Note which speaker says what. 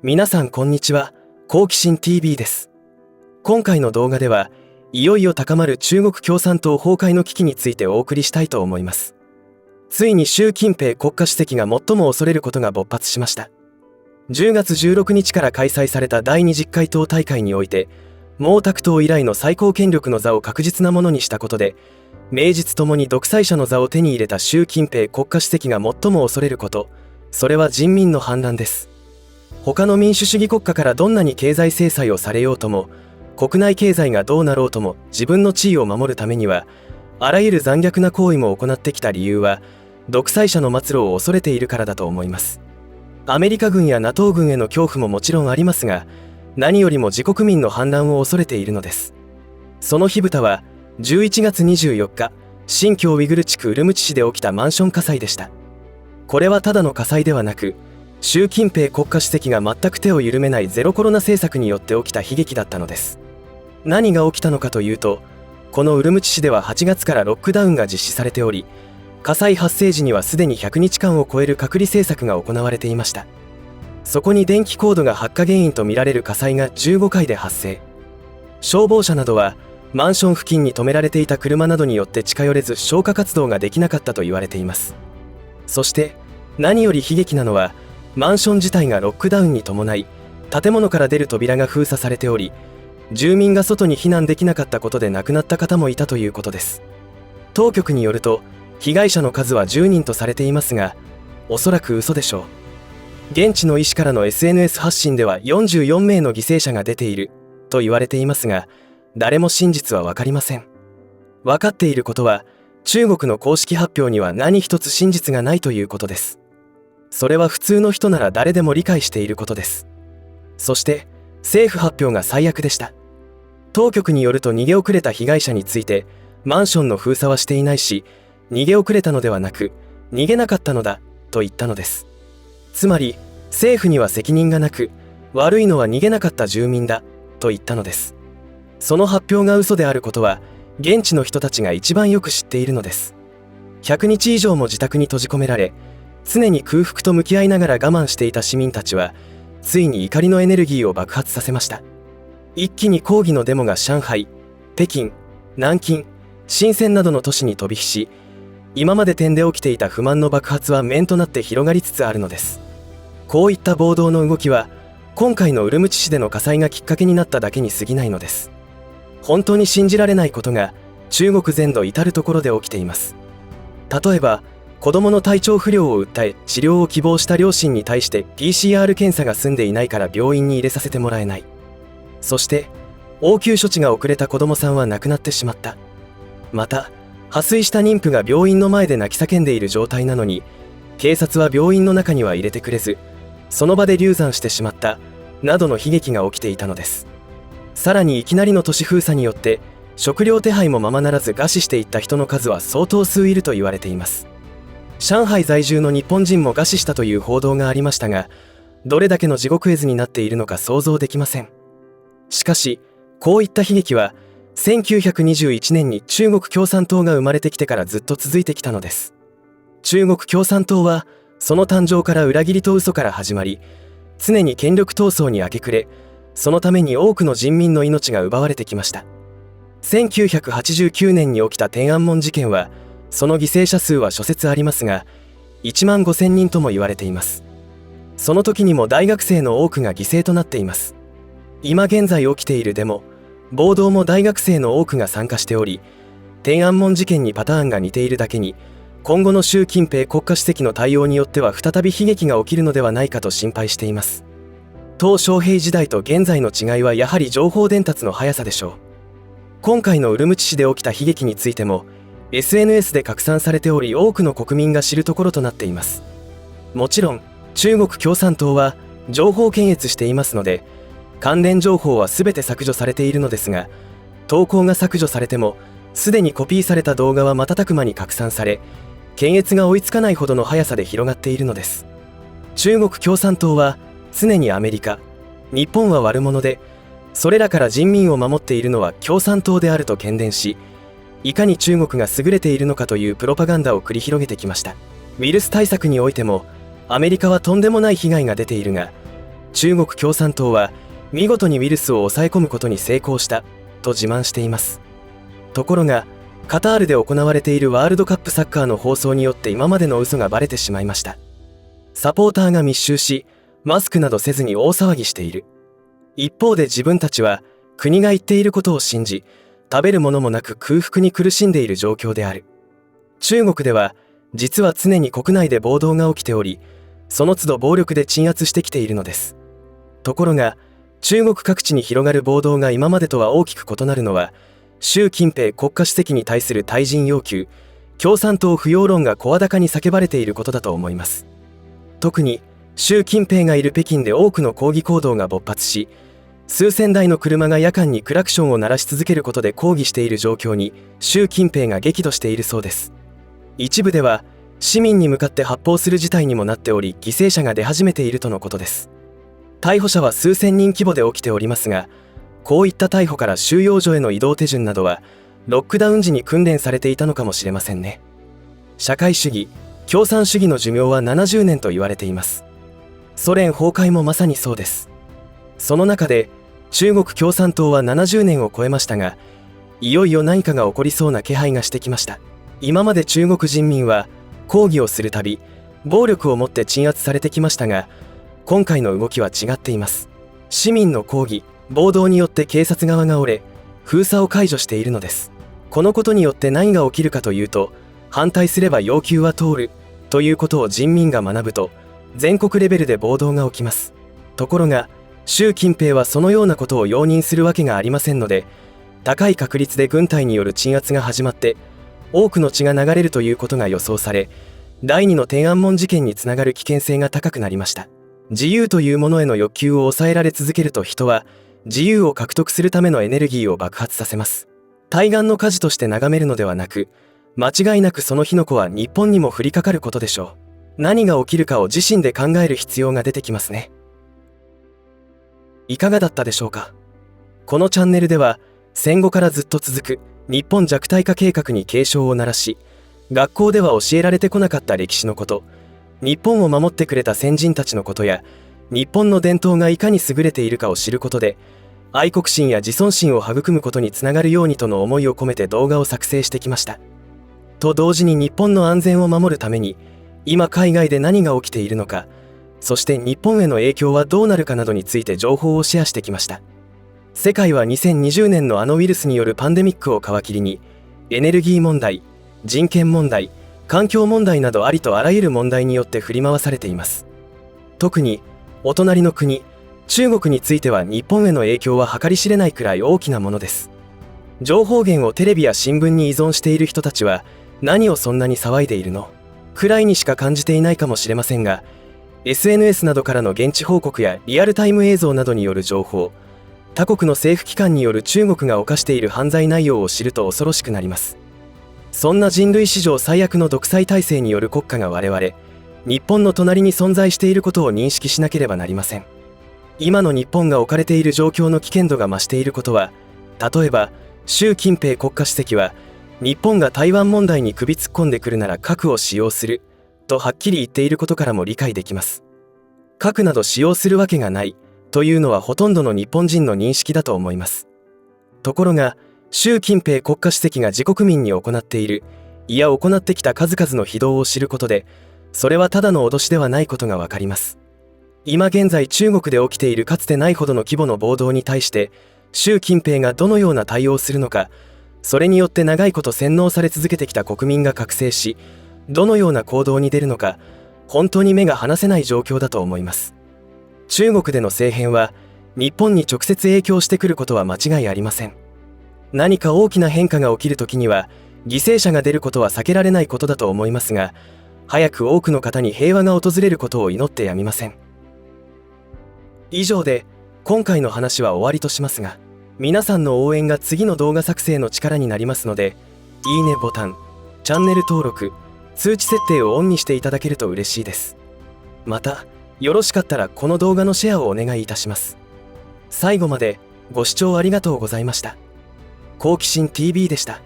Speaker 1: 皆さんこんにちは、好奇心 TV です。今回の動画では、いよいよ高まる中国共産党崩壊の危機についてお送りしたいと思います。ついに習近平国家主席が最も恐れることが勃発しました。10月16日から開催された第20回党大会において、毛沢東以来の最高権力の座を確実なものにしたことで、名実ともに独裁者の座を手に入れた習近平国家主席が最も恐れること、それは人民の反乱です。他の民主主義国家からどんなに経済制裁をされようとも、国内経済がどうなろうとも自分の地位を守るためには、あらゆる残虐な行為も行ってきた理由は、独裁者の末路を恐れているからだと思います。アメリカ軍や NATO 軍への恐怖ももちろんありますが、何よりも自国民の反乱を恐れているのです。その火蓋は、11月24日、新疆ウイグル地区ウルムチ市で起きたマンション火災でした。これはただの火災ではなく、習近平国家主席が全く手を緩めないゼロコロナ政策によって起きた悲劇だったのです。何が起きたのかというと、このウルムチ市では8月からロックダウンが実施されており、火災発生時にはすでに100日間を超える隔離政策が行われていました。そこに電気コードが発火原因とみられる火災が15回で発生。消防車などはマンション付近に止められていた車などによって近寄れず消火活動ができなかったと言われています。そして何より悲劇なのは、マンション自体がロックダウンに伴い、建物から出る扉が封鎖されており、住民が外に避難できなかったことで亡くなった方もいたということです。当局によると、被害者の数は10人とされていますが、おそらく嘘でしょう。現地の医師からの SNS 発信では44名の犠牲者が出ていると言われていますが、誰も真実は分かりません。分かっていることは、中国の公式発表には何一つ真実がないということです。それは普通の人なら誰でも理解していることです。そして政府発表が最悪でした。当局によると逃げ遅れた被害者について、マンションの封鎖はしていないし、逃げ遅れたのではなく逃げなかったのだと言ったのです。つまり政府には責任がなく、悪いのは逃げなかった住民だと言ったのです。その発表が嘘であることは現地の人たちが一番よく知っているのです。100日以上も自宅に閉じ込められ、常に空腹と向き合いながら我慢していた市民たちは、ついに怒りのエネルギーを爆発させました。一気に抗議のデモが上海、北京、南京、深センなどの都市に飛び火し、今まで点で起きていた不満の爆発は面となって広がりつつあるのです。こういった暴動の動きは、今回のウルムチ市での火災がきっかけになっただけに過ぎないのです。本当に信じられないことが中国全土至る所で起きています。例えば、子供の体調不良を訴え治療を希望した両親に対して PCR 検査が済んでいないから病院に入れさせてもらえない。そして応急処置が遅れた子供さんは亡くなってしまった。また破水した妊婦が病院の前で泣き叫んでいる状態なのに、警察は病院の中には入れてくれず、その場で流産してしまったなどの悲劇が起きていたのです。さらにいきなりの都市封鎖によって食料手配もままならず餓死していった人の数は相当数いると言われています。上海在住の日本人も餓死したという報道がありましたが、どれだけの地獄絵図になっているのか想像できません。しかしこういった悲劇は1921年に中国共産党が生まれてきてからずっと続いてきたのです。中国共産党はその誕生から裏切りと嘘から始まり、常に権力闘争に明け暮れ、そのために多くの人民の命が奪われてきました。1989年に起きた天安門事件は、その犠牲者数は諸説ありますが、1万5000人とも言われています。その時にも大学生の多くが犠牲となっています。今現在起きているデモ、暴動も大学生の多くが参加しており、天安門事件にパターンが似ているだけに、今後の習近平国家主席の対応によっては再び悲劇が起きるのではないかと心配しています。鄧小平時代と現在の違いはやはり情報伝達の速さでしょう。今回のウルムチ市で起きた悲劇についても、SNS で拡散されており、多くの国民が知るところとなっています。もちろん中国共産党は情報検閲していますので、関連情報は全て削除されているのですが、投稿が削除されてもすでにコピーされた動画は瞬く間に拡散され、検閲が追いつかないほどの速さで広がっているのです。中国共産党は常にアメリカ、日本は悪者で、それらから人民を守っているのは共産党であると喧伝し、いかに中国が優れているのかというプロパガンダを繰り広げてきました。ウイルス対策においてもアメリカはとんでもない被害が出ているが、中国共産党は見事にウイルスを抑え込むことに成功したと自慢しています。ところがカタールで行われているワールドカップサッカーの放送によって今までの嘘がバレてしまいました。サポーターが密集し、マスクなどせずに大騒ぎしている。一方で自分たちは国が言っていることを信じ、食べるものもなく空腹に苦しんでいる状況である。中国では実は常に国内で暴動が起きており、その都度暴力で鎮圧してきているのです。ところが中国各地に広がる暴動が今までとは大きく異なるのは、習近平国家主席に対する退陣要求、共産党不要論が声高に叫ばれていることだと思います。特に習近平がいる北京で多くの抗議行動が勃発し、数千台の車が夜間にクラクションを鳴らし続けることで抗議している状況に習近平が激怒しているそうです。一部では市民に向かって発砲する事態にもなっており、犠牲者が出始めているとのことです。逮捕者は数千人規模で起きておりますが、こういった逮捕から収容所への移動手順などはロックダウン時に訓練されていたのかもしれませんね。社会主義、共産主義の寿命は70年と言われています。ソ連崩壊もまさにそうです。その中で中国共産党は70年を超えましたが、いよいよ何かが起こりそうな気配がしてきました。今まで中国人民は抗議をするたび暴力をもって鎮圧されてきましたが、今回の動きは違っています。市民の抗議、暴動によって警察側が折れ、封鎖を解除しているのです。このことによって何が起きるかというと、反対すれば要求は通るということを人民が学ぶと、全国レベルで暴動が起きます。ところが習近平はそのようなことを容認するわけがありませんので、高い確率で軍隊による鎮圧が始まって多くの血が流れるということが予想され、第2の天安門事件につながる危険性が高くなりました。自由というものへの欲求を抑えられ続けると、人は自由を獲得するためのエネルギーを爆発させます。対岸の火事として眺めるのではなく、間違いなくその火の粉は日本にも降りかかることでしょう。何が起きるかを自身で考える必要が出てきますね。いかがだったでしょうか。このチャンネルでは戦後からずっと続く日本弱体化計画に警鐘を鳴らし、学校では教えられてこなかった歴史のこと、日本を守ってくれた先人たちのことや、日本の伝統がいかに優れているかを知ることで愛国心や自尊心を育むことにつながるようにとの思いを込めて動画を作成してきました。と同時に日本の安全を守るために今海外で何が起きているのか、そして日本への影響はどうなるかなどについて情報をシェアしてきました。世界は2020年のあのウイルスによるパンデミックを皮切りに、エネルギー問題、人権問題、環境問題などありとあらゆる問題によって振り回されています。特にお隣の国、中国については日本への影響は計り知れないくらい大きなものです。情報源をテレビや新聞に依存している人たちは、何をそんなに騒いでいるのくらいにしか感じていないかもしれませんが、SNS などからの現地報告やリアルタイム映像などによる情報、他国の政府機関による中国が犯している犯罪内容を知ると恐ろしくなります。そんな人類史上最悪の独裁体制による国家が我々、日本の隣に存在していることを認識しなければなりません。今の日本が置かれている状況の危険度が増していることは、例えば習近平国家主席は日本が台湾問題に首突っ込んでくるなら核を使用するとはっきり言っていることからも理解できます。核など使用するわけがないというのはほとんどの日本人の認識だと思います。ところが習近平国家主席が自国民に行っている、いや行ってきた数々の非道を知ることで、それはただの脅しではないことがわかります。今現在中国で起きているかつてないほどの規模の暴動に対して習近平がどのような対応をするのか、それによって長いこと洗脳され続けてきた国民が覚醒し、どのような行動に出るのか、本当に目が離せない状況だと思います。中国での政変は日本に直接影響してくることは間違いありません。何か大きな変化が起きるときには犠牲者が出ることは避けられないことだと思いますが、早く多くの方に平和が訪れることを祈ってやみません。以上で今回の話は終わりとしますが、皆さんの応援が次の動画作成の力になりますので、いいねボタン、チャンネル登録、通知設定をオンにしていただけると嬉しいです。またよろしかったらこの動画のシェアをお願いいたします。最後までご視聴ありがとうございました。好奇心 TV でした。